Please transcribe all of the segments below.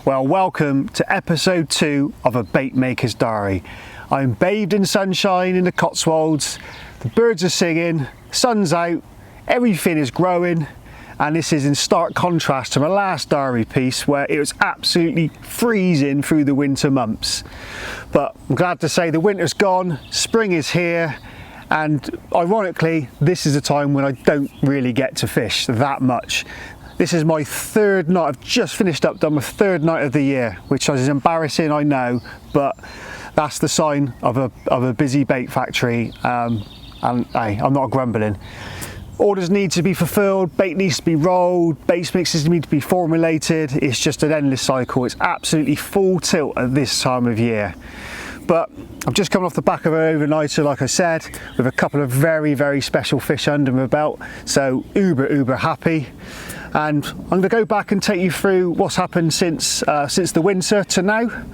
Well, welcome to episode 2 of A Bait Maker's Diary. I'm bathed in sunshine in the Cotswolds, the birds are singing, sun's out, everything is growing, and this is in stark contrast to my last diary piece where it was absolutely freezing through the winter months. But I'm glad to say the winter's gone, spring is here, and ironically this is a time when I don't really get to fish that much. This is my third night. I've just finished up, done my third night of the year, which is embarrassing, I know, but that's the sign of a busy bait factory, and hey, I'm not grumbling. Orders need to be fulfilled, bait needs to be rolled, base mixes need to be formulated. It's just an endless cycle. It's absolutely full tilt at this time of year. But I'm just coming off the back of an overnighter, like I said, with a couple of very, very special fish under my belt. So uber happy. And I'm going to go back and take you through what's happened since the winter to now.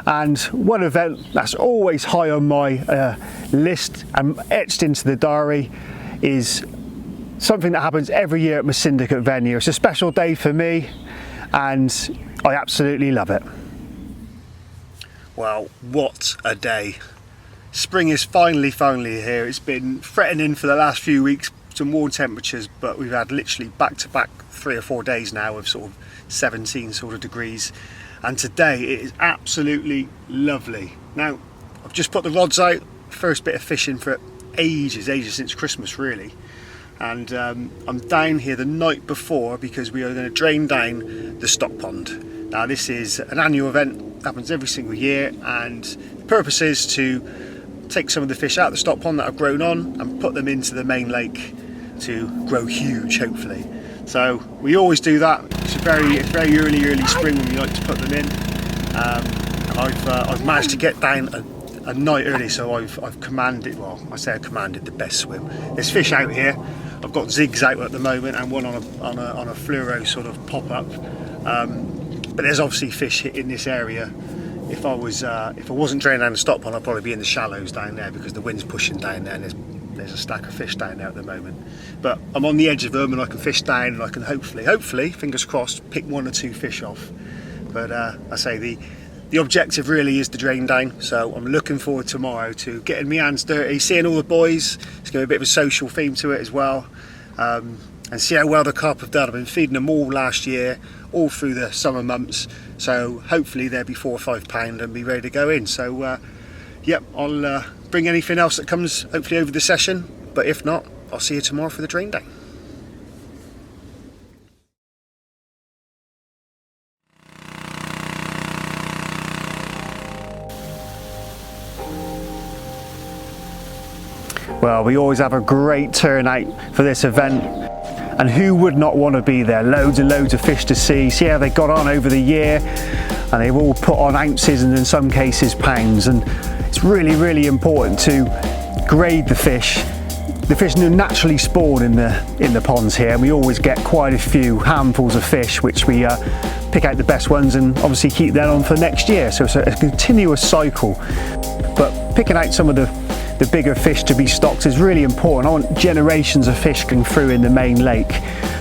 And one event that's always high on my list and etched into the diary is something that happens every year at my syndicate venue. It's a special day for me and I absolutely love it. Well, what a day. Spring is finally here. It's been threatening for the last few weeks, some warm temperatures, but we've had literally back-to-back 3 or 4 days now of sort of 17 sort of degrees, and today it is absolutely lovely. Now I've just put the rods out, first bit of fishing for ages since Christmas really, and I'm down here the night before because we are going to drain down the stock pond. Now this is an annual event, happens every single year, and the purpose is to take some of the fish out of the stock pond that have grown on and put them into the main lake to grow huge, hopefully. So we always do that. It's very early spring when we like to put them in. I've managed to get down a night early, so I've commanded, well, I say I commanded the best swim. There's fish out here. I've got zigs out at the moment and one on a fluoro sort of pop up. But there's obviously fish in this area. If I wasn't draining down the stock pond, I'd probably be in the shallows down there because the wind's pushing down there and there's a stack of fish down there at the moment. But I'm on the edge of them and I can fish down and I can hopefully, fingers crossed, pick 1 or 2 fish off. But I say the objective really is to drain down, so I'm looking forward tomorrow to getting my hands dirty, seeing all the boys. It's going to be a bit of a social theme to it as well, and see how well the carp have done. I've been feeding them all last year, all through the summer months, so hopefully they'll be 4 or 5 pound and be ready to go in. So yep, I'll bring anything else that comes hopefully over the session, but if not, I'll see you tomorrow for the drain down. Well, we always have a great turnout for this event, and who would not want to be there? Loads and loads of fish to see how they got on over the year, and they've all put on ounces and in some cases pounds, and it's really important to grade the fish. The fish naturally spawn in the ponds here, and we always get quite a few handfuls of fish which we pick out the best ones and obviously keep them on for next year, so it's a continuous cycle. But picking out some of the bigger fish to be stocked is really important. I want generations of fish going through in the main lake,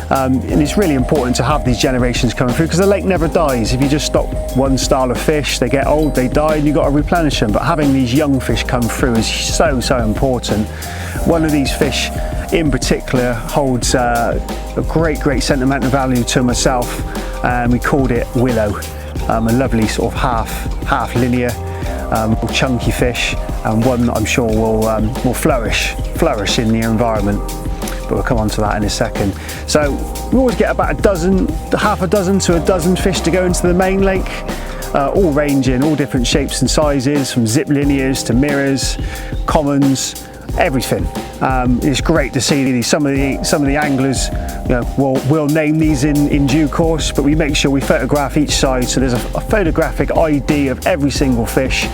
and it's really important to have these generations coming through because the lake never dies. If you just stock one style of fish, they get old, they die, and you've got to replenish them. But having these young fish come through is so important. One of these fish in particular holds a great sentimental value to myself, and we called it Willow. A lovely sort of half linear, chunky fish, and one that I'm sure will flourish in the environment. But we'll come on to that in a second. So we always get about half a dozen to a dozen fish to go into the main lake, all ranging, all different shapes and sizes, from zip linears to mirrors, commons, everything. It's great to see some of the anglers, will name these in due course, but we make sure we photograph each side, so there's a photographic ID of every single fish,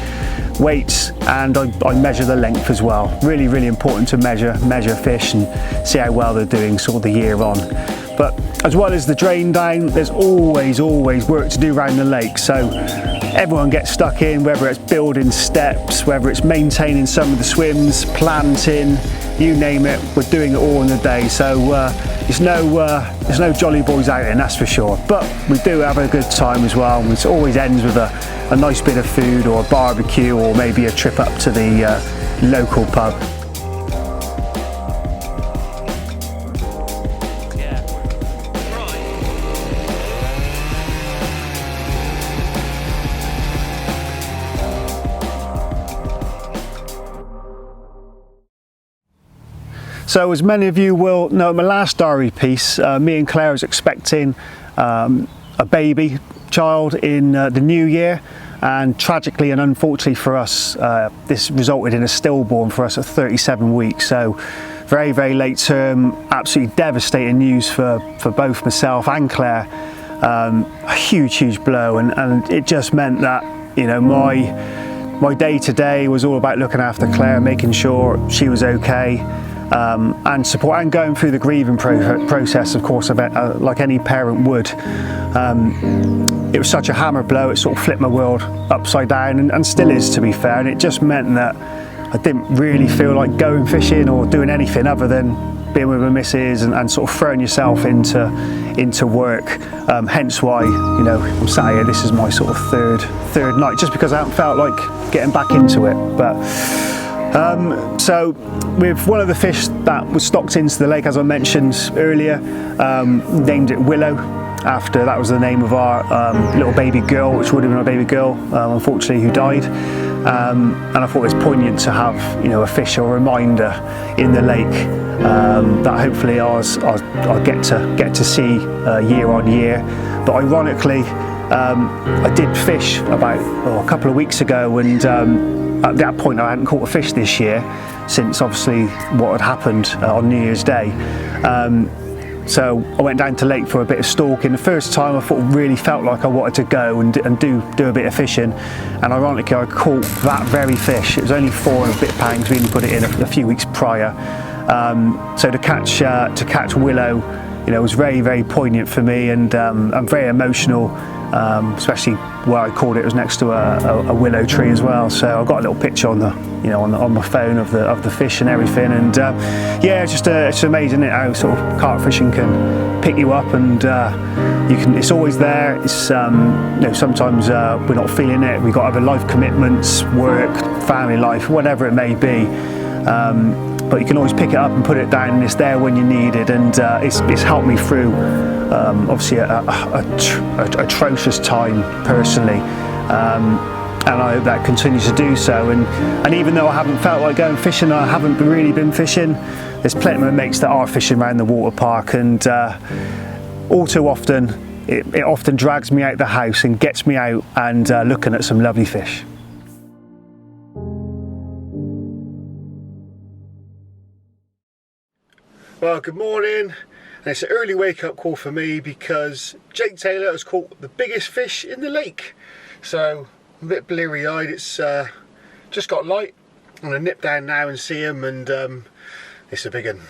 weights, and I measure the length as well. Really important to measure fish and see how well they're doing sort of the year on. But as well as the drain down, there's always work to do around the lake. So everyone gets stuck in, whether it's building steps, whether it's maintaining some of the swims, planting, you name it, we're doing it all in the day. So there's no jolly boys out in, that's for sure. But we do have a good time as well. It always ends with a nice bit of food or a barbecue, or maybe a trip up to the local pub. So as many of you will know, my last diary piece, me and Claire was expecting a baby child in the new year, and tragically and unfortunately for us, this resulted in a stillborn for us at 37 weeks. So very, very late term, absolutely devastating news for both myself and Claire. A huge blow, and it just meant that, you know, my day to day was all about looking after Claire, making sure she was okay. And support, and going through the grieving process, of course, like any parent would. It was such a hammer blow, it sort of flipped my world upside down, and still is, to be fair, and it just meant that I didn't really feel like going fishing or doing anything other than being with my missus and sort of throwing yourself into work. Hence why, you know, I'm sat here, this is my sort of third night, just because I haven't felt like getting back into it. But so with one of the fish that was stocked into the lake, as I mentioned earlier, named it Willow, after that was the name of our little baby girl, which would have been our baby girl, unfortunately, who died. And I thought it was poignant to have, you know, a fish or a reminder in the lake that hopefully I'll get to see year on year. But ironically, I did fish about a couple of weeks ago, and at that point I hadn't caught a fish this year, since obviously what had happened on New Year's Day. So I went down to lake for a bit of stalking. The first time I really felt like I wanted to go and do a bit of fishing, and ironically I caught that very fish. It was only 4 and a bit pounds. We only put it in a few weeks prior. So to catch Willow, you know, was very, very poignant for me, and I'm very emotional. Especially where I caught it was next to a willow tree as well. So I've got a little picture on on my phone of the fish and everything. And yeah, it's amazing, isn't it, how sort of carp fishing can pick you up, and it's always there. It's you know, sometimes we're not feeling it. We've got other life commitments, work, family life, whatever it may be. But you can always pick it up and put it down, and it's there when you need it. And it's helped me through obviously a atrocious time personally, and I hope that continues to do so. And even though I haven't felt like going fishing, I haven't really been fishing, there's plenty of my mates that are fishing around the water park, and all too often it often drags me out the house and gets me out and looking at some lovely fish. Well, good morning, and it's an early wake-up call for me because Jake Taylor has caught the biggest fish in the lake. So I'm a bit bleary-eyed. It's just got light. I'm gonna nip down now and see him, and it's a big one.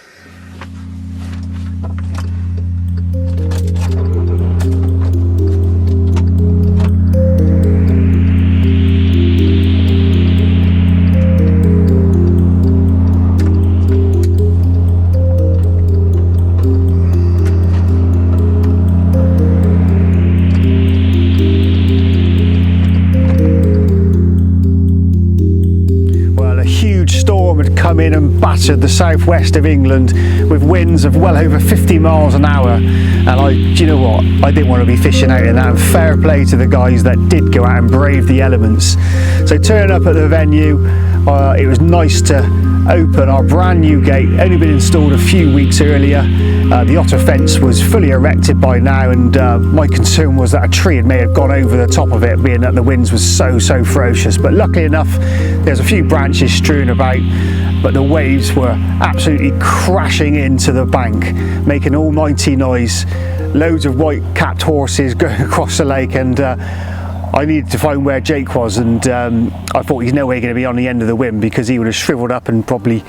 Come in and battered the southwest of England with winds of well over 50 miles an hour, and do you know what, I didn't want to be fishing out in that, and fair play to the guys that did go out and brave the elements. So turning up at the venue, it was nice to open our brand new gate, only been installed a few weeks earlier. The otter fence was fully erected by now, and my concern was that a tree may have gone over the top of it, being that the winds was so ferocious. But luckily enough, there's a few branches strewn about, but the waves were absolutely crashing into the bank, making almighty noise. Loads of white capped horses going across the lake, and I needed to find where Jake was, and I thought he's nowhere going to be on the end of the wind, because he would have shriveled up and probably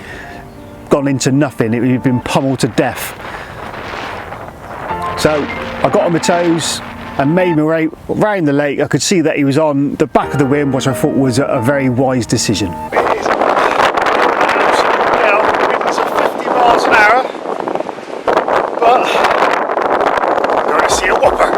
gone into nothing. It would have been pummeled to death. So I got on my toes, and made my way around the lake. I could see that he was on the back of the wind, which I thought was a very wise decision. It is absolute gale, winds of 50 miles an hour, but I'm going to see a whopper.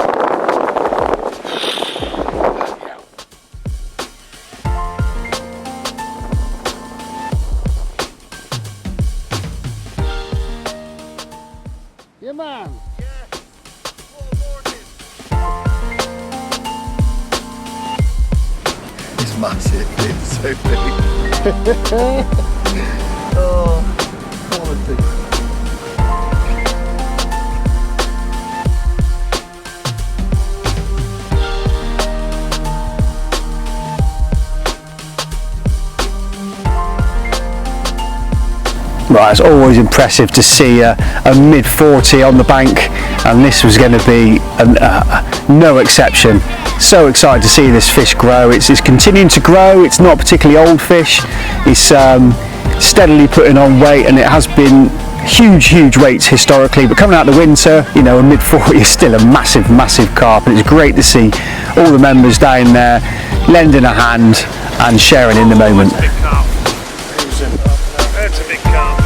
Yeah, man. Yeah. It's massive. It's so big. Oh, quality. Right, it's always impressive to see a mid-40 on the bank, and this was going to be no exception. So excited to see this fish grow. It's continuing to grow. It's not particularly old fish. It's steadily putting on weight, and it has been huge weights historically, but coming out of the winter, you know, a mid-40 is still a massive carp, and it's great to see all the members down there lending a hand and sharing in the moment. That's a big carp.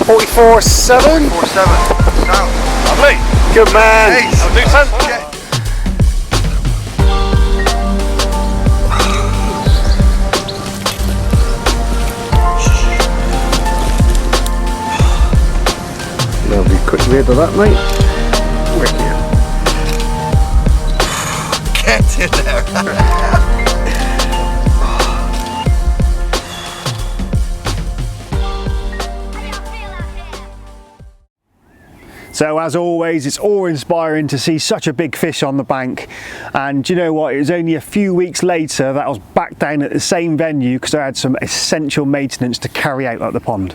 44.7. 47. Lovely. Good man. Ace. I'll do some. Lovely quick rid of that, mate. Get in there. So as always, it's awe-inspiring to see such a big fish on the bank, and you know what, it was only a few weeks later that I was back down at the same venue because I had some essential maintenance to carry out at the pond.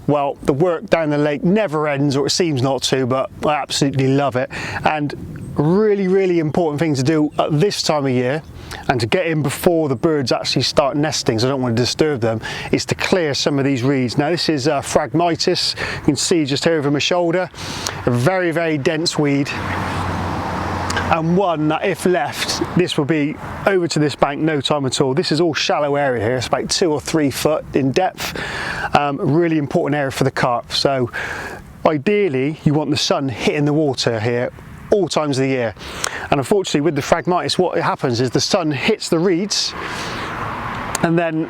Well, the work down the lake never ends, or it seems not to, but I absolutely love it. And really important thing to do at this time of year, and to get in before the birds actually start nesting, so I don't want to disturb them, is to clear some of these reeds. Now this is Phragmitis, you can see just here over my shoulder, a very dense weed, and one that if left, this will be over to this bank no time at all. This is all shallow area here, it's about 2 or 3 foot in depth, really important area for the carp. So ideally you want the sun hitting the water here all times of the year, and unfortunately with the Phragmitis, what happens is the sun hits the reeds, and then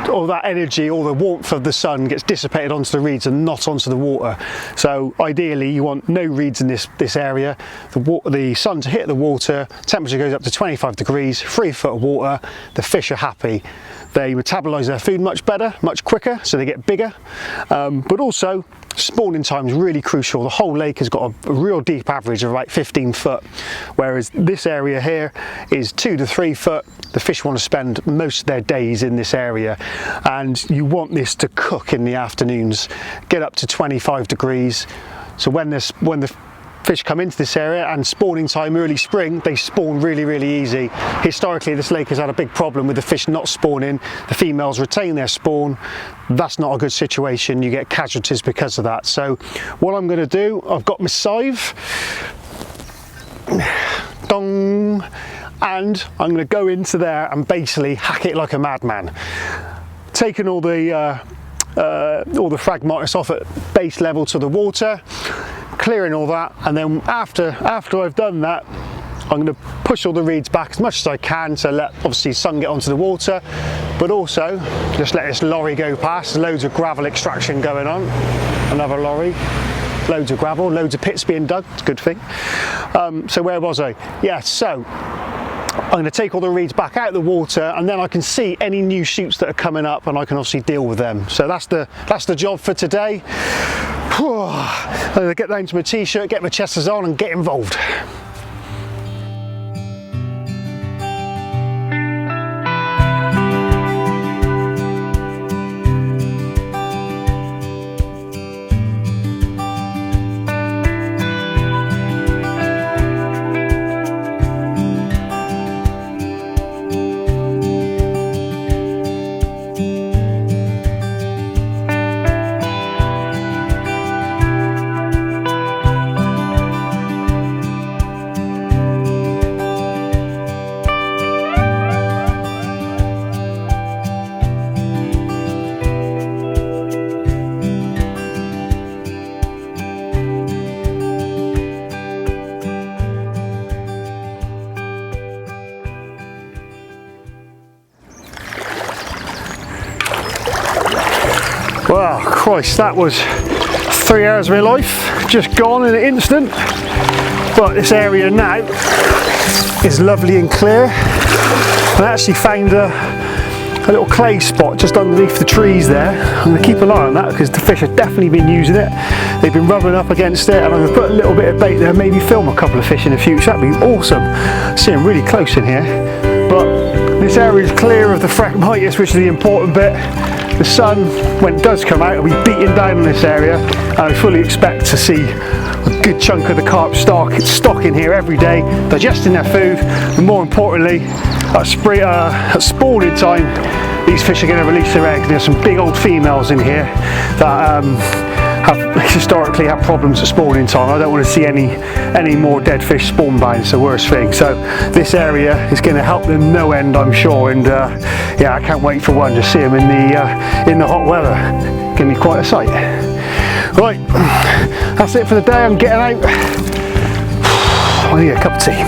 all that energy, all the warmth of the sun gets dissipated onto the reeds and not onto the water. So ideally you want no reeds in this area, the sun to hit the water, temperature goes up to 25 degrees, 3 foot of water, the fish are happy. They metabolise their food much better, much quicker, so they get bigger, but also spawning time is really crucial. The whole lake has got a real deep average of about 15 foot, whereas this area here is 2 to 3 foot. The fish want to spend most of their days in this area, and you want this to cook in the afternoons, get up to 25 degrees. So when the fish come into this area and spawning time early spring, they spawn really easy. Historically this lake has had a big problem with the fish not spawning. The females retain their spawn. That's not a good situation, you get casualties because of that. So what I'm going to do, I've got my scythe, dong, and I'm going to go into there and basically hack it like a madman, taking all the Phragmitis off at base level to the water, clearing all that, and then after I've done that, I'm going to push all the reeds back as much as I can to let obviously sun get onto the water, but also just let this lorry go past. There's loads of gravel extraction going on. Another lorry, loads of gravel, loads of pits being dug, it's a good thing. So where was I? Yeah, so I'm going to take all the reeds back out of the water, and then I can see any new shoots that are coming up, and I can obviously deal with them. So that's the job for today. I'm going to get down to my t-shirt, get my chesters on and get involved. Oh Christ, that was 3 hours of my life just gone in an instant. But this area now is lovely and clear. I actually found a little clay spot just underneath the trees there. I'm going to keep an eye on that because the fish have definitely been using it. They've been rubbing up against it, and I'm going to put a little bit of bait there, maybe film a couple of fish in the future. That'd be awesome. See them really close in here. But this area is clear of the Phragmites, which is the important bit. The sun, when it does come out, will be beating down on this area, and I fully expect to see a good chunk of the carp stock in here every day, digesting their food, and more importantly, at spawning time, these fish are going to release their eggs. There's some big old females in here that have historically had problems at spawning time. I don't want to see any more dead fish spawn by. It's the worst thing. So this area is going to help them no end, I'm sure. And yeah, I can't wait for one to see them in the hot weather. It's going to be quite a sight. Right, that's it for the day. I'm getting out. I need a cup of tea.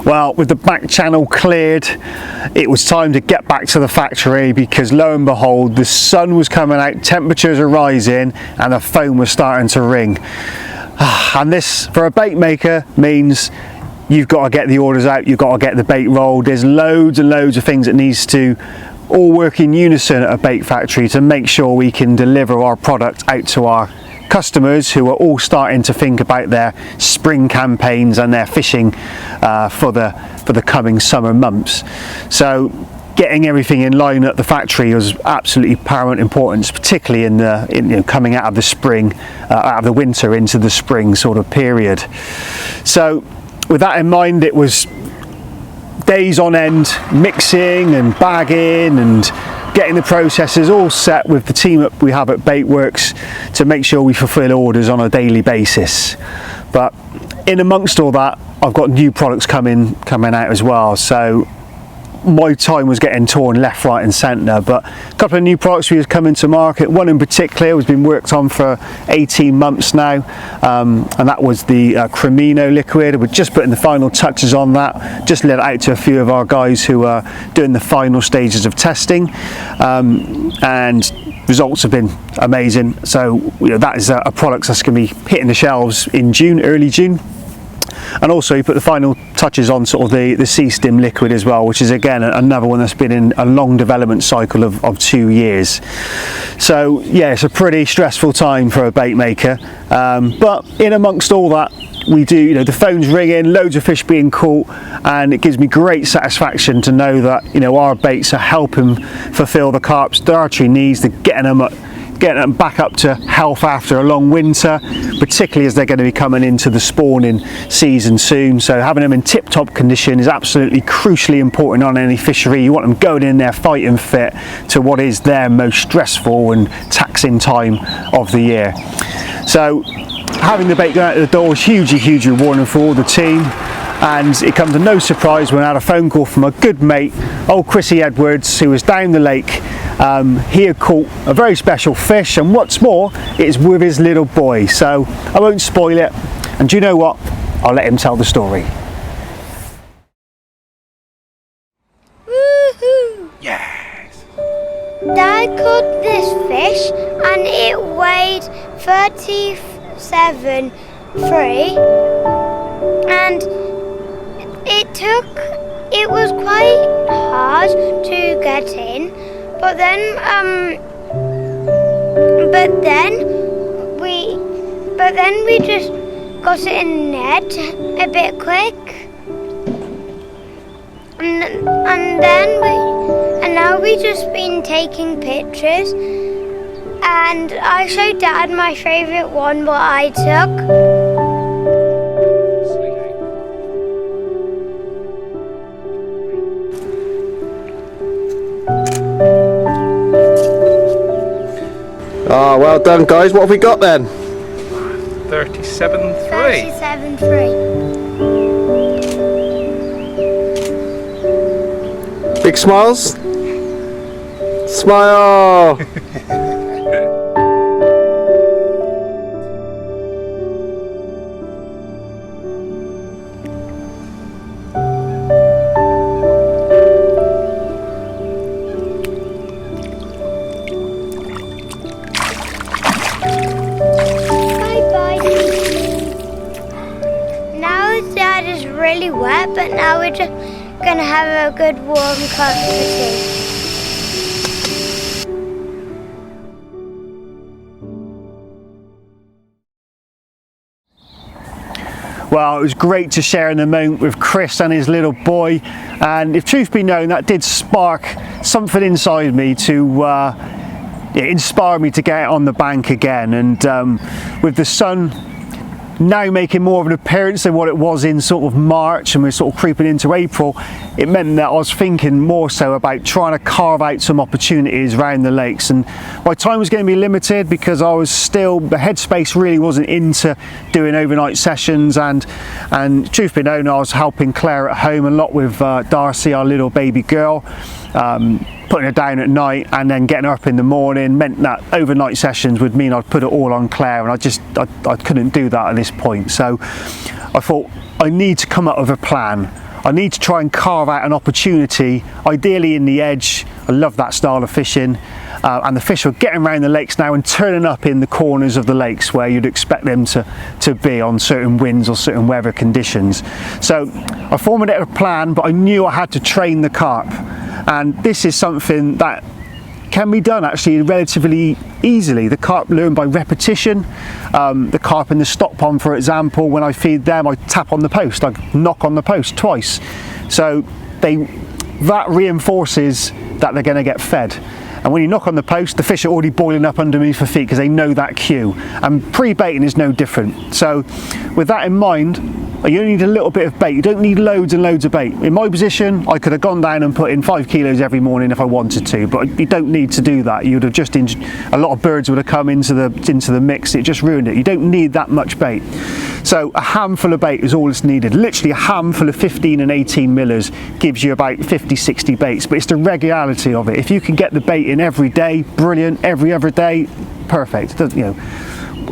Well, with the back channel cleared, it was time to get back to the factory because lo and behold, the sun was coming out, temperatures are rising, and the phone was starting to ring. And this, for a bait maker, means you've got to get the orders out, you've got to get the bait rolled. There's loads and loads of things that needs to all work in unison at a bait factory to make sure we can deliver our product out to our customers who are all starting to think about their spring campaigns and their fishing for the coming summer months. So getting everything in line at the factory was absolutely paramount importance, particularly in coming out of the spring, out of the winter into the spring sort of period. So with that in mind, it was days on end mixing and bagging and getting the processes all set with the team that we have at Baitworks to make sure we fulfill orders on a daily basis. But in amongst all that, I've got new products coming out as well. So my time was getting torn left, right and centre, but a couple of new products we was coming to market. One in particular has been worked on for 18 months now, and that was the Cremino liquid. We're just putting the final touches on that, just let it out to a few of our guys who are doing the final stages of testing, and results have been amazing. So that is a product that's going to be hitting the shelves in June, early June. And also you put the final touches on sort of the sea stim liquid as well, which is again another one that's been in a long development cycle of 2 years. So yeah, it's a pretty stressful time for a bait maker, but in amongst all that, we do, the phone's ringing, loads of fish being caught, and it gives me great satisfaction to know that our baits are helping fulfill the carp's dietary needs. They're getting them back up to health after a long winter, particularly as they're going to be coming into the spawning season soon. So having them in tip-top condition is absolutely crucially important on any fishery. You want them going in there fighting fit to what is their most stressful and taxing time of the year. So having the bait going out the door is hugely rewarding for all the team. And it comes to no surprise when I had a phone call from a good mate, old Chrissy Edwards, who was down the lake. He had caught a very special fish, and what's more, it's with his little boy. So I won't spoil it, and do you know what? I'll let him tell the story. Woohoo! Yes. Dad caught this fish and it weighed 37.3, and it was quite hard to get in, but then we just got it in the net a bit quick, and now we just been taking pictures, and I showed Dad my favourite one what I took. Oh, well done, guys. What have we got then? 37.3. 37.3. Big smiles? Smile! really wet, but now we're just gonna have a good warm cup of tea. Well, it was great to share in the moment with Chris and his little boy, and if truth be known, that did spark something inside me to inspire me to get out on the bank again. And with the sun now making more of an appearance than what it was in sort of March, and we're sort of creeping into April, it meant that I was thinking more so about trying to carve out some opportunities around the lakes. And my time was going to be limited because I was still, the headspace really wasn't into doing overnight sessions, and truth be known, I was helping Claire at home a lot with Darcy, our little baby girl. Putting her down at night and then getting her up in the morning meant that overnight sessions would mean I'd put it all on Claire, and I couldn't do that at this point. So I thought I need to come up with a plan. I need to try and carve out an opportunity, ideally in the edge. I love that style of fishing, and the fish are getting around the lakes now and turning up in the corners of the lakes where you'd expect them to be on certain winds or certain weather conditions. So I formulated a plan, but I knew I had to train the carp. And this is something that can be done actually relatively easily. The carp learn by repetition. The carp in the stock pond, for example, when I feed them, I tap on the post, I knock on the post twice. So that reinforces that they're going to get fed. And when you knock on the post, the fish are already boiling up underneath the feet because they know that cue. And pre-baiting is no different. So with that in mind, you only need a little bit of bait. You don't need loads and loads of bait. In my position, I could have gone down and put in 5 kilos every morning if I wanted to, but you don't need to do that. You'd have just, a lot of birds would have come into the mix. It just ruined it. You don't need that much bait. So a handful of bait is all that's needed. Literally a handful of 15 and 18 millers gives you about 50, 60 baits, but it's the regularity of it. If you can get the bait in every day, brilliant. Every other day, perfect.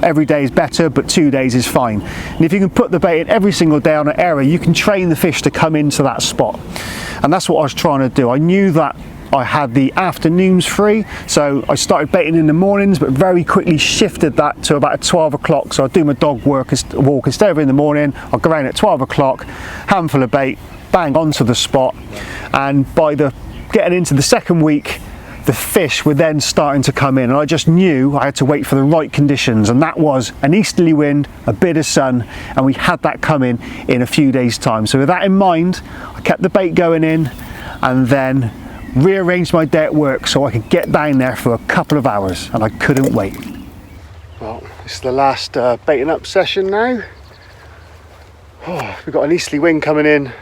Every day is better, but 2 days is fine. And if you can put the bait in every single day on an area, you can train the fish to come into that spot. And that's what I was trying to do. I knew that I had the afternoons free, so I started baiting in the mornings, but very quickly shifted that to about 12 o'clock. So I'll do my dog walk instead of in the morning. I'll go around at 12 o'clock, handful of bait, bang onto the spot. And by getting into the second week, the fish were then starting to come in, and I just knew I had to wait for the right conditions, and that was an easterly wind, a bit of sun, and we had that coming in a few days' time. So with that in mind, I kept the bait going in and then rearranged my day at work so I could get down there for a couple of hours, and I couldn't wait. Well, this is the last baiting up session now. We've got an easterly wind coming in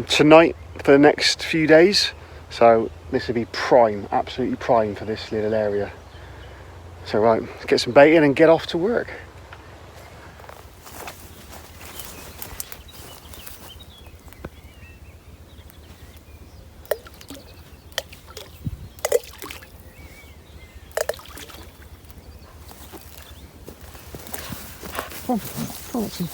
tonight for the next few days, so this would be prime, absolutely prime for this little area. So right, let's get some bait in and get off to work. Come on, Watson.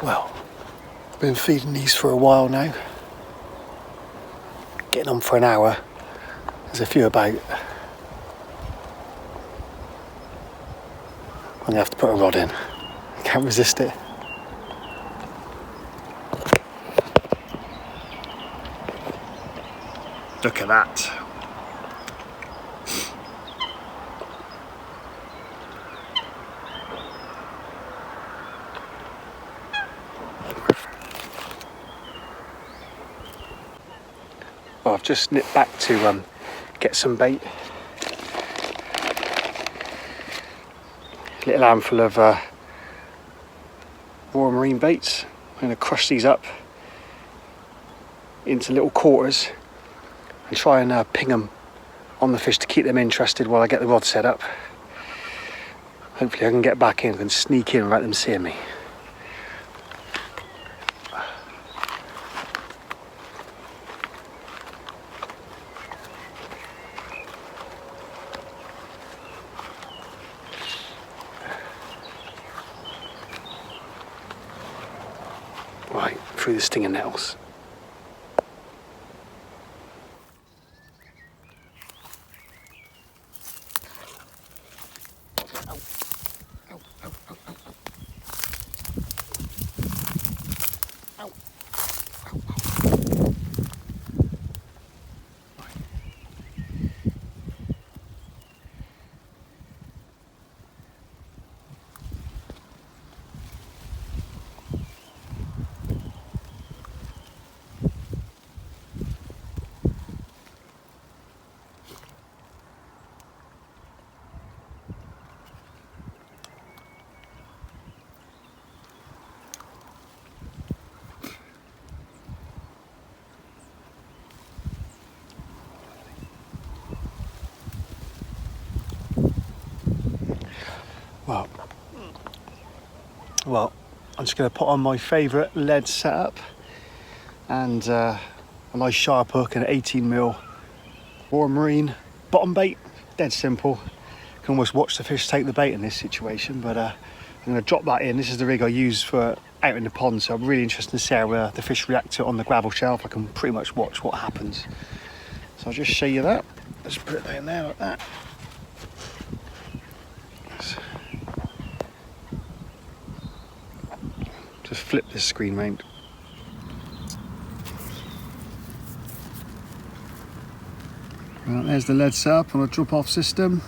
Well, I've been feeding these for a while now. Getting on for an hour. There's a few about. I'm gonna have to put a rod in. I can't resist it. Look at that. Well, I've just nipped back to get some bait. A little handful of raw marine baits. I'm going to crush these up into little quarters and try and ping them on the fish to keep them interested while I get the rod set up. Hopefully I can get back in and sneak in without them seeing me. through the stinging nettles. Well, I'm just going to put on my favourite lead setup and a nice sharp hook and an 18mm Royal Marine bottom bait. Dead simple. You can almost watch the fish take the bait in this situation, but I'm going to drop that in. This is the rig I use for out in the pond, so I'm really interested to see how the fish react to it on the gravel shelf. I can pretty much watch what happens. So I'll just show you that. Let's put it down there like that. Just flip this screen round. Well, there's the lead setup on a drop-off system.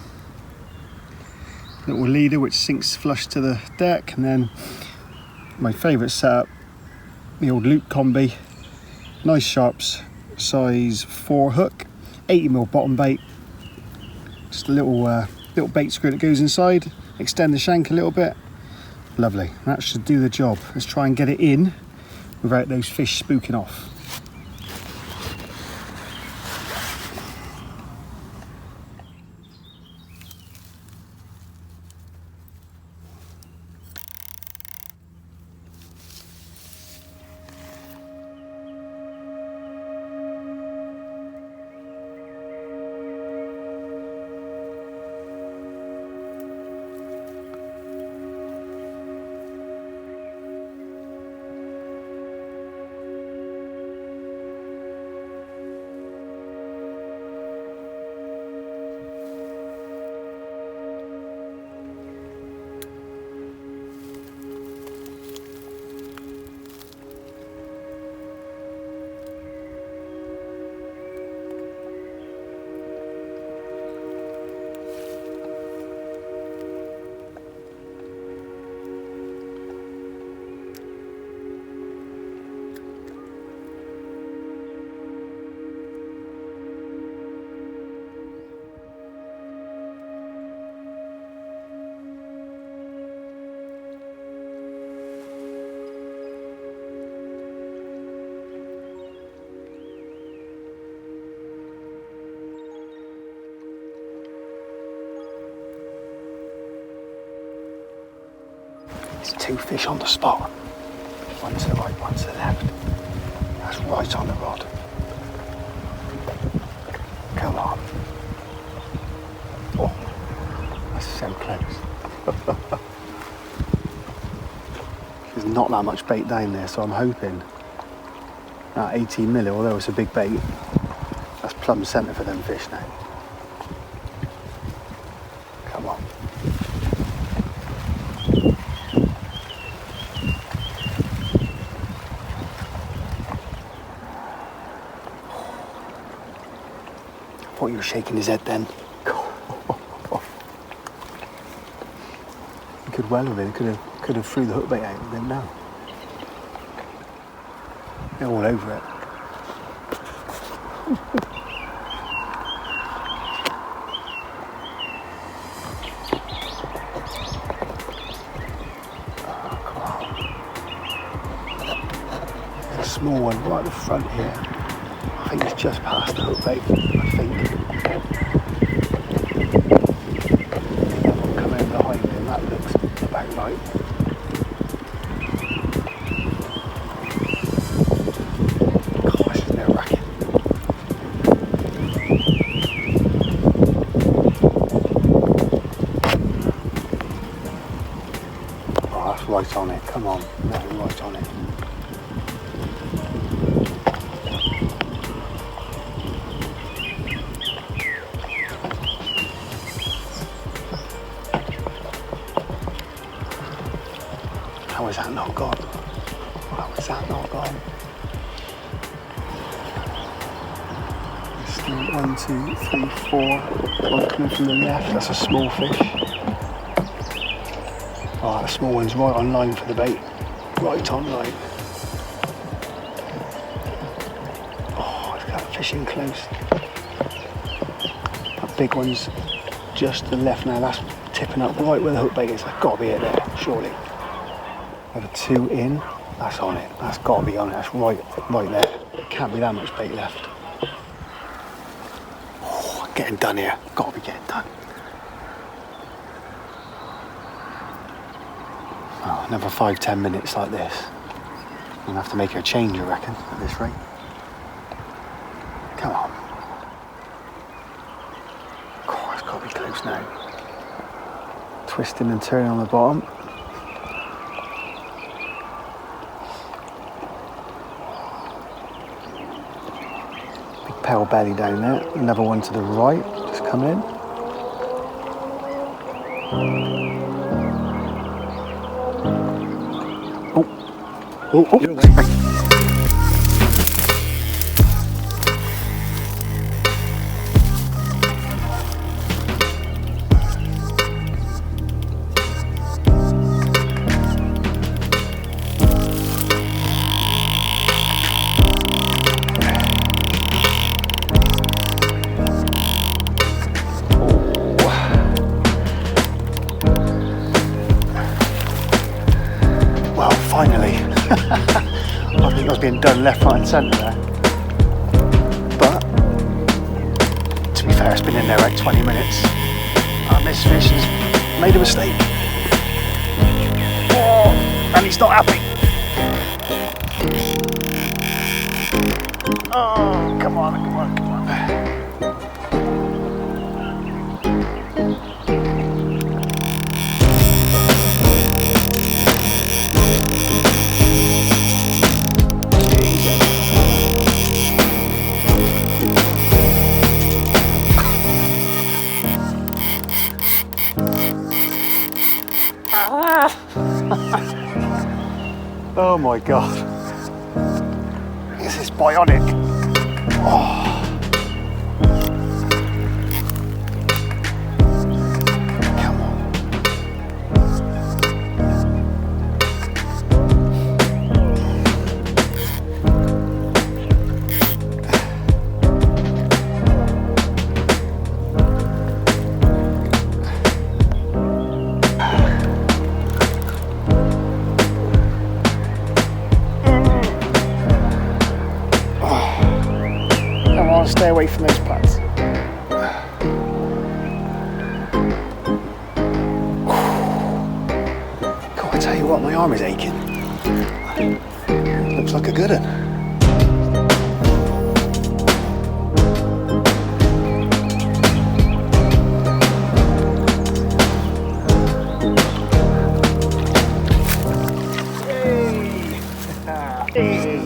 Little leader which sinks flush to the deck, and then my favourite setup, the old Luke combi. Nice sharps, size 4 hook, 80mm bottom bait. Just a little bait screw that goes inside. Extend the shank a little bit. Lovely, that should do the job. Let's try and get it in without those fish spooking off. There's 2 fish on the spot. One to the right, one to the left. That's right on the rod. Come on. Oh, that's so close. There's not that much bait down there, so I'm hoping that 18mm, although it's a big bait, that's plumb centre for them fish now. Come on. I thought you were shaking his head then. He could well have been. Could have threw the hook bait out and didn't know. They're all over it. There's a small one right at the front here. I think it's just past the hook bait, I think. Come in behind him, that looks about right. Gosh, isn't it racket? Oh, that's right on it, come on, that's right on it. How is that not gone? How is that not gone? Still 1, 2, 3, 4. One coming from the left. That's a small fish. Oh, the small one's right on line for the bait. Right on line. Oh, it's got fishing close. That big one's just to the left now. That's tipping up right where the hook bait is. That's got to be it there, surely. Have a 2 in. That's on it. That's got to be on it. That's right there. Can't be that much bait left. Oh, getting done here. Got to be getting done. Oh, another 5-10 minutes like this. I'm gonna have to make her change, I reckon, at this rate. Come on. Oh, it's got to be close now. Twisting and turning on the bottom. Big pale belly down there. Another one to the right, just come in. Oh. Well, finally. I think I was being done left, right and centre there. But, to be fair, it's been in there like 20 minutes. And this fish has made a mistake. Oh, and he's not happy. Oh, come on. Oh my god. This is bionic. Oh. Come on. Stay away from those pads. God, I tell you what, my arm is aching. Looks like a good one. Hey.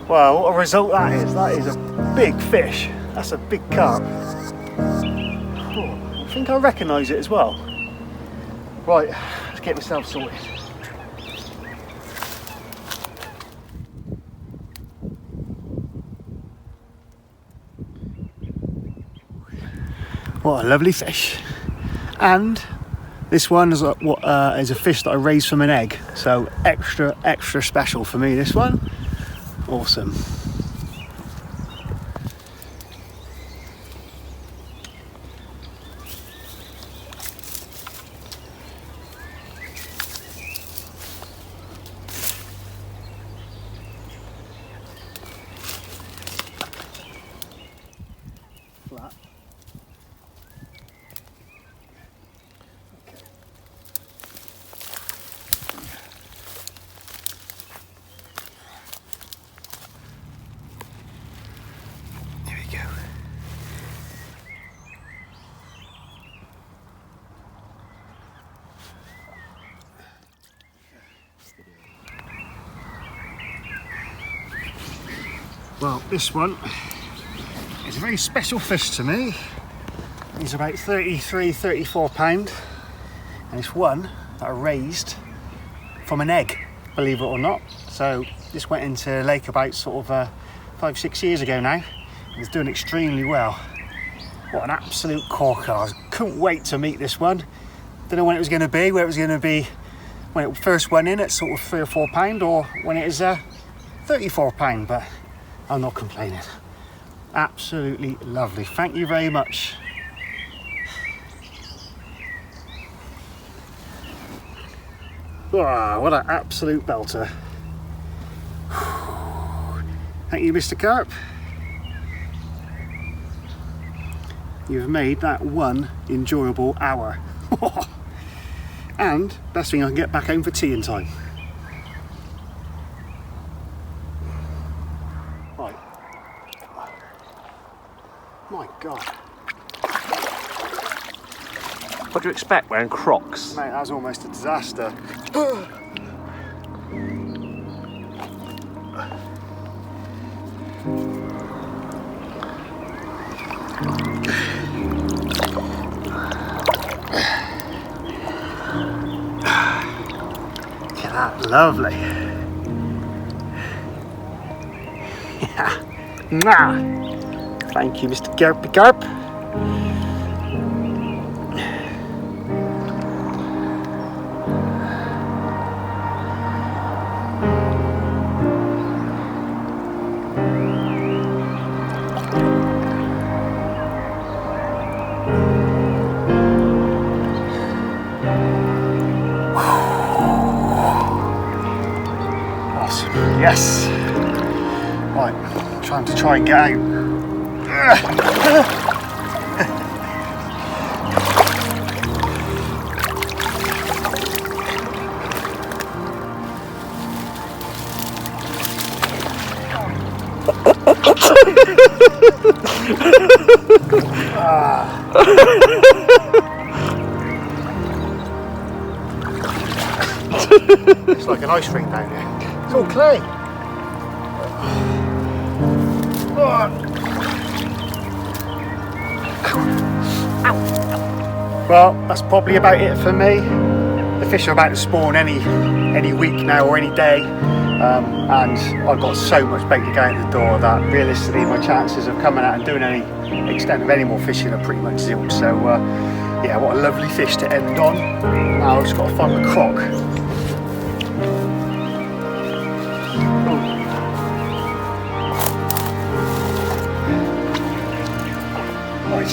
Well, what a result that is. That is a big fish. That's a big carp. Oh, I think I recognise it as well. Right, let's get myself sorted. What a lovely fish. And this one is a fish that I raised from an egg. So extra special for me, this one. Awesome. Flat. Well, this one is a very special fish to me. He's about 33, 34 pound, and it's one that I raised from an egg, believe it or not. So this went into the lake about sort of 5-6 years ago now, and it's doing extremely well. What an absolute corker. I couldn't wait to meet this one. Don't know when it was going to be, where it was going to be when it first went in at sort of 3 or 4 pound, or when it is 34 pound, but I'm not complaining. Absolutely lovely. Thank you very much. Wow, what an absolute belter. Thank you, Mr. Carp. You've made that one enjoyable hour. And best thing, I can get back home for tea in time. Right. My God. What do you expect wearing Crocs? Mate, that was almost a disaster. Lovely. Yeah. Mwah. Thank you, Mr. Carp. Yes. Right, time to try and get out. It's like an ice rink down here. It's all clay. Well, that's probably about it for me. The fish are about to spawn any week now or any day, and I've got so much bait to go out the door that realistically my chances of coming out and doing any extent of any more fishing are pretty much zilch. So yeah, what a lovely fish to end on. Now I've just got to find my croc. Right.